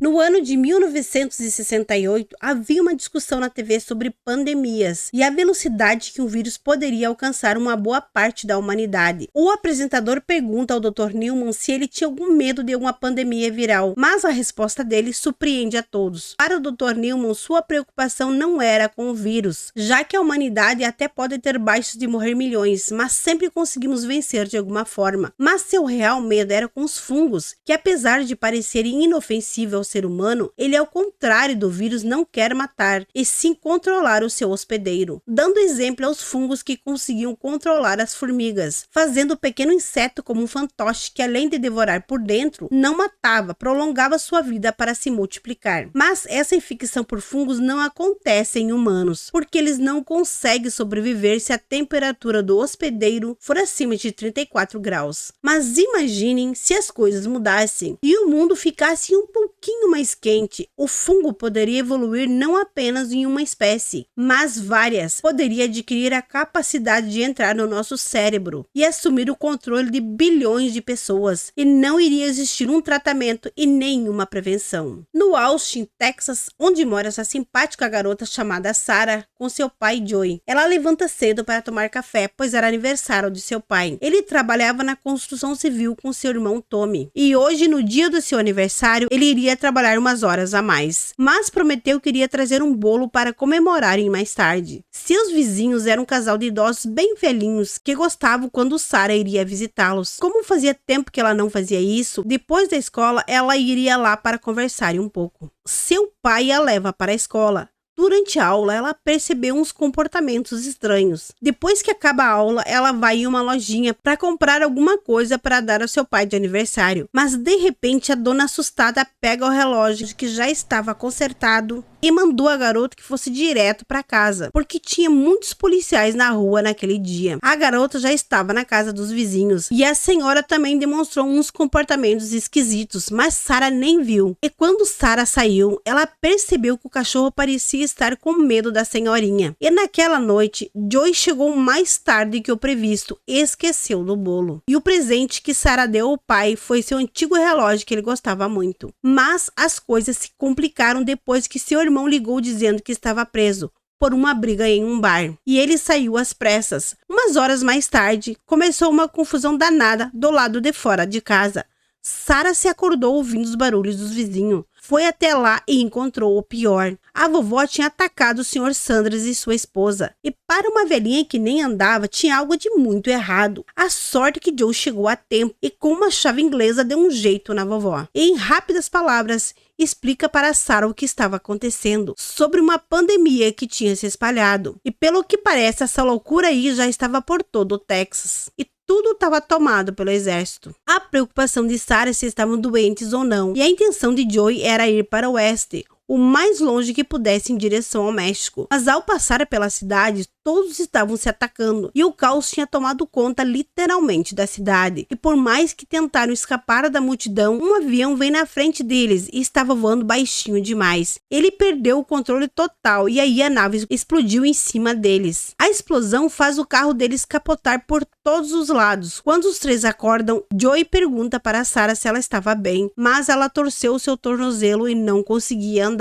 No ano de 1968, havia uma discussão na TV sobre pandemias e a velocidade que um vírus poderia alcançar uma boa parte da humanidade. O apresentador pergunta ao Dr. Newman se ele tinha algum medo de uma pandemia viral, mas a resposta dele surpreende a todos. Para o Dr. Newman, sua preocupação não era com o vírus, já que a humanidade até pode ter baixos de morrer milhões, mas sempre conseguimos vencer de alguma forma. Mas seu real medo era com os fungos, que apesar de parecerem inofensivos ao ser humano, ele ao contrário do vírus não quer matar, e sim controlar o seu hospedeiro, dando exemplo aos fungos que conseguiam controlar as formigas, fazendo o pequeno inseto como um fantoche que além de devorar por dentro, não matava, prolongava sua vida para se multiplicar. Mas essa infecção por fungos não acontece em humanos, porque eles não conseguem sobreviver se a temperatura do hospedeiro for acima de 34 graus. Mas imaginem se as coisas mudassem e o mundo ficasse um pouquinho mais quente. O fungo poderia evoluir não apenas em uma espécie, mas várias. Poderia adquirir a capacidade de entrar no nosso cérebro e assumir o controle de bilhões de pessoas, e não iria existir um tratamento e nenhuma prevenção. No Austin, Texas, onde mora essa simpática garota chamada Sarah com seu pai Joey. Ela levanta cedo para tomar café, pois era aniversário de seu pai. Ele trabalhava na construção civil com seu irmão Tommy, e hoje, no dia do seu aniversário, ele iria trabalhar umas horas a mais, mas prometeu que iria trazer um bolo para comemorarem mais tarde. Seus vizinhos eram um casal de idosos bem velhinhos que gostavam quando Sarah iria visitá-los. Como fazia tempo que ela não fazia isso, depois da escola ela iria lá para conversarem um pouco. Seu pai a leva para a escola. Durante a aula, ela percebeu uns comportamentos estranhos. Depois que acaba a aula, ela vai em uma lojinha para comprar alguma coisa para dar ao seu pai de aniversário. Mas de repente, a dona assustada pega o relógio que já estava consertado e mandou a garota que fosse direto para casa, porque tinha muitos policiais na rua naquele dia. A garota já estava na casa dos vizinhos e a senhora também demonstrou uns comportamentos esquisitos, mas Sarah nem viu. E quando Sarah saiu, ela percebeu que o cachorro parecia estar com medo da senhorinha. E naquela noite, Joey chegou mais tarde que o previsto e esqueceu do bolo. E o presente que Sarah deu ao pai foi seu antigo relógio que ele gostava muito. Mas as coisas se complicaram depois que seu irmão ligou dizendo que estava preso por uma briga em um bar, e ele saiu às pressas. Umas horas mais tarde, começou uma confusão danada do lado de fora de casa. Sarah se acordou ouvindo os barulhos dos vizinhos. Foi até lá e encontrou o pior. A vovó tinha atacado o Sr. Sanders e sua esposa. E para uma velhinha que nem andava, tinha algo de muito errado. A sorte que Joe chegou a tempo e com uma chave inglesa deu um jeito na vovó. E em rápidas palavras, explica para Sarah o que estava acontecendo, sobre uma pandemia que tinha se espalhado. E pelo que parece, essa loucura aí já estava por todo o Texas. E tudo estava tomado pelo exército. A preocupação de Sarah se estavam doentes ou não, e a intenção de Joey era ir para o oeste, o mais longe que pudesse em direção ao México. Mas ao passar pela cidade, todos estavam se atacando e o caos tinha tomado conta literalmente da cidade. E por mais que tentaram escapar da multidão, um avião veio na frente deles e estava voando baixinho demais. Ele perdeu o controle total e aí a nave explodiu em cima deles. A explosão faz o carro deles capotar por todos os lados. Quando os três acordam, Joey pergunta para Sarah se ela estava bem, mas ela torceu o seu tornozelo e não conseguia andar.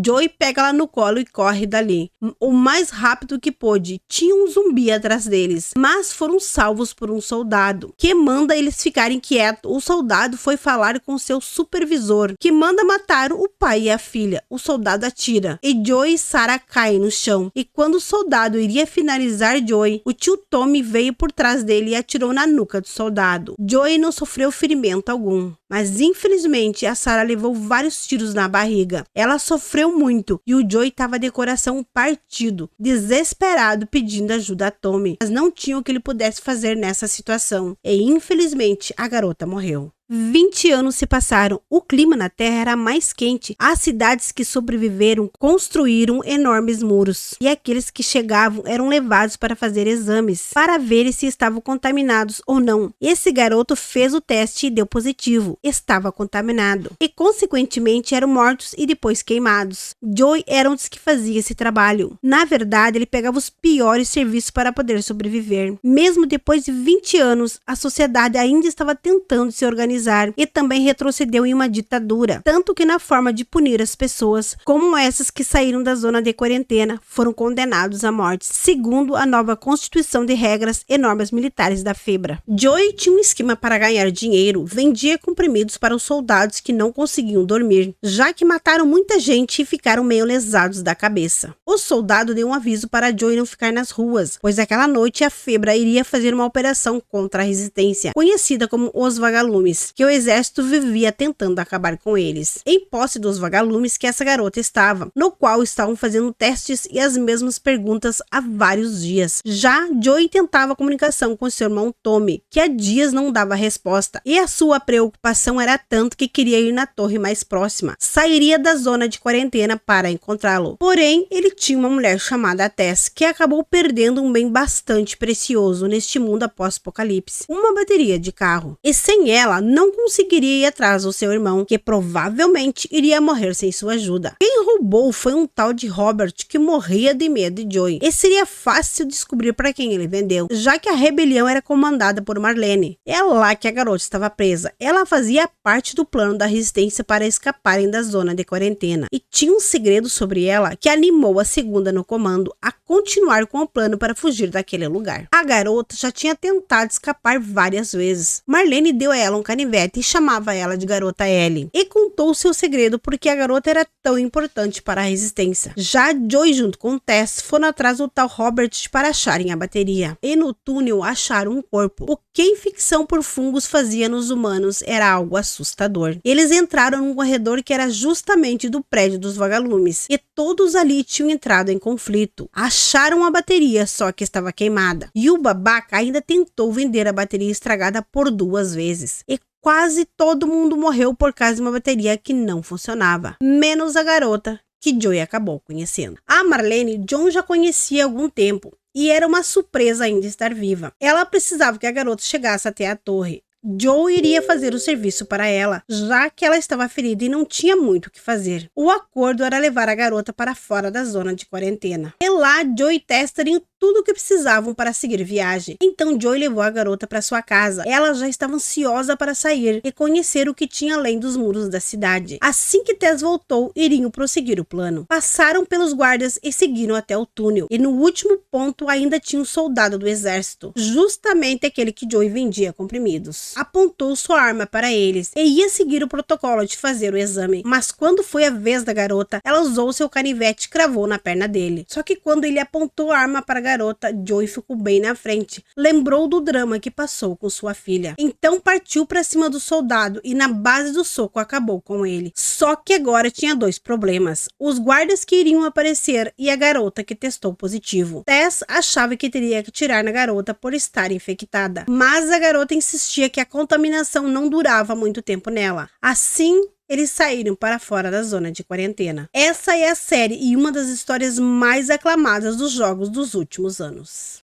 Joey pega ela no colo e corre dali, o mais rápido que pôde. Tinha um zumbi atrás deles, mas foram salvos por um soldado, que manda eles ficarem quietos. O soldado foi falar com seu supervisor, que manda matar o pai e a filha. O soldado atira, e Joey e Sarah caem no chão. E quando o soldado iria finalizar Joey, o tio Tommy veio por trás dele e atirou na nuca do soldado. Joey não sofreu ferimento algum, mas infelizmente a Sarah levou vários tiros na barriga. Ela sofreu muito e o Joey estava de coração partido, desesperado, pedindo ajuda a Tommy, mas não tinha o que ele pudesse fazer nessa situação. E infelizmente a garota morreu. 20 anos se passaram, o clima na Terra era mais quente, as cidades que sobreviveram construíram enormes muros, e aqueles que chegavam eram levados para fazer exames, para ver se estavam contaminados ou não. Esse garoto fez o teste e deu positivo, estava contaminado, e consequentemente eram mortos e depois queimados. Joey era um dos que fazia esse trabalho. Na verdade, ele pegava os piores serviços para poder sobreviver. Mesmo depois de 20 anos, a sociedade ainda estava tentando se organizar colonizar e também retrocedeu em uma ditadura, tanto que na forma de punir as pessoas, como essas que saíram da zona de quarentena, foram condenados à morte, segundo a nova Constituição de Regras e Normas Militares da FEBRA. Joey tinha um esquema para ganhar dinheiro, vendia comprimidos para os soldados que não conseguiam dormir, já que mataram muita gente e ficaram meio lesados da cabeça. O soldado deu um aviso para Joey não ficar nas ruas, pois aquela noite a FEBRA iria fazer uma operação contra a resistência, conhecida como os vagalumes, que o exército vivia tentando acabar com eles. Em posse dos vagalumes que essa garota estava, no qual estavam fazendo testes e as mesmas perguntas há vários dias. Já Joey tentava comunicação com seu irmão Tommy, que há dias não dava resposta, e a sua preocupação era tanto que queria ir na torre mais próxima. Sairia da zona de quarentena para encontrá-lo. Porém, ele tinha uma mulher chamada Tess, que acabou perdendo um bem bastante precioso neste mundo após-apocalipse, uma bateria de carro. E sem ela, não conseguiria ir atrás do seu irmão, que provavelmente iria morrer sem sua ajuda. Quem roubou foi um tal de Robert, que morria de medo de Joey. E seria fácil descobrir para quem ele vendeu, já que a rebelião era comandada por Marlene. É lá que a garota estava presa. Ela fazia parte do plano da resistência para escaparem da zona de quarentena. E tinha um segredo sobre ela que animou a segunda no comando a continuar com o plano para fugir daquele lugar. A garota já tinha tentado escapar várias vezes. Marlene deu a ela um canivete e chamava ela de Garota Ellie. E contou seu segredo porque a garota era tão importante para a resistência. Já Joey junto com Tess foram atrás do tal Robert para acharem a bateria. E no túnel acharam um corpo. O que a infecção por fungos fazia nos humanos era algo assustador. Eles entraram num corredor que era justamente do prédio dos vagalumes. E todos ali tinham entrado em conflito. Acharam a bateria, só que estava queimada. E o babaca ainda tentou vender a bateria estragada por 2 vezes. E quase todo mundo morreu por causa de uma bateria que não funcionava. Menos a garota, que Joey acabou conhecendo. A Marlene, John já conhecia há algum tempo. E era uma surpresa ainda estar viva. Ela precisava que a garota chegasse até a torre. Joe iria fazer o serviço para ela, já que ela estava ferida e não tinha muito o que fazer. O acordo era levar a garota para fora da zona de quarentena. E lá, Joe e Tess teriam tudo o que precisavam para seguir viagem. Então Joe levou a garota para sua casa. Ela já estava ansiosa para sair e conhecer o que tinha além dos muros da cidade. Assim que Tess voltou, iriam prosseguir o plano. Passaram pelos guardas e seguiram até o túnel. E no último ponto ainda tinha um soldado do exército, justamente aquele que Joe vendia comprimidos. Apontou sua arma para eles e ia seguir o protocolo de fazer o exame. Mas quando foi a vez da garota, ela usou seu canivete e cravou na perna dele. Só que quando ele apontou a arma para a garota, Joey ficou bem na frente. Lembrou do drama que passou com sua filha. Então partiu para cima do soldado e na base do soco acabou com ele. Só que agora tinha 2 problemas. Os guardas que iriam aparecer e a garota que testou positivo. Tess achava que teria que atirar na garota por estar infectada. Mas a garota insistia que a contaminação não durava muito tempo nela. Assim, eles saíram para fora da zona de quarentena. Essa é a série e uma das histórias mais aclamadas dos jogos dos últimos anos.